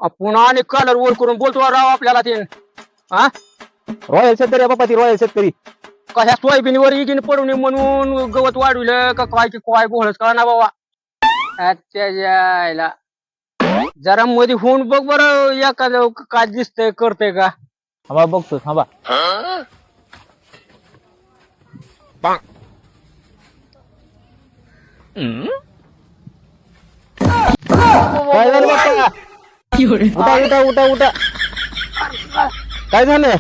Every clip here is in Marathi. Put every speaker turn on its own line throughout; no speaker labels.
पुन्हा आणि कलर वर करून बोलतो राव आपल्याला ते हा
रॉयल शेतकरी आहे बाबा ती रॉयल शेतकरी.
कशा सोयाबीनवर इगिन पडून म्हणून गवत वाढविलं का काय की काय गोळच कळा ना बाबा. अच्छा जायला जरा मध्ये होऊन बघ बरं एखादं काय दिसतंय करतंय का.
थांबा बघतो थांबा. काय झालं बाप्पा? उठा उठा उठा उठा. काय झालं?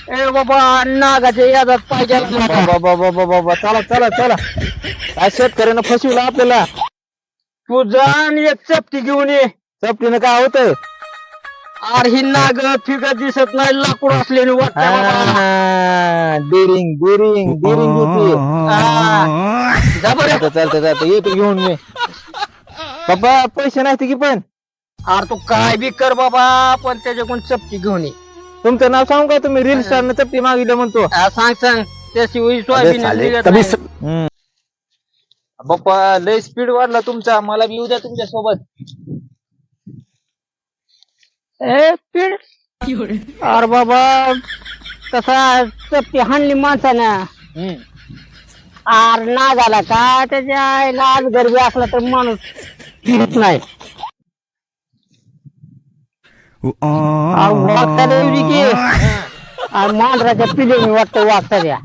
ए बाबा नागाच्या यादात पाहिजे
बाबा बाबा बाबा बाबा चला चला चला. काय शेतकऱ्यानं फसविलं आपल्याला.
तू जा आणि एक चपटी घेऊन ये.
चपटीनं काय होतं?
अरे ही नाग फिगत दिसत नाही लाकूड असलेली वाटतं बाबा.
डिरिंग डिरिंग डिरिंग होती.
जा बरं.
चालतं चालतं येतो घेऊन मी. बाबा पैसे नाही की पण.
अरे तू काय बी कर बाबा पण त्याच्याकडून चपटी घेऊन ये.
तुमचं नाव सांगू का? तुम्ही रील स्टार चपटी मागितलं म्हणतो.
सांग सांग त्याशिवाय सोयाबीन निघत नाही.
बाप्पा लय स्पीड वाढला तुमचा. मला बी उद्या तुमच्या सोबत.
ए पीड अरे बाबा तसा चपटी हाणली माणसानं. आर ना झाला का त्याच्या आईला आज गरबी असला तर माणूस फिरत नाही. वागता की मांजराच्या पिलेनी वाटतं वागता द्या.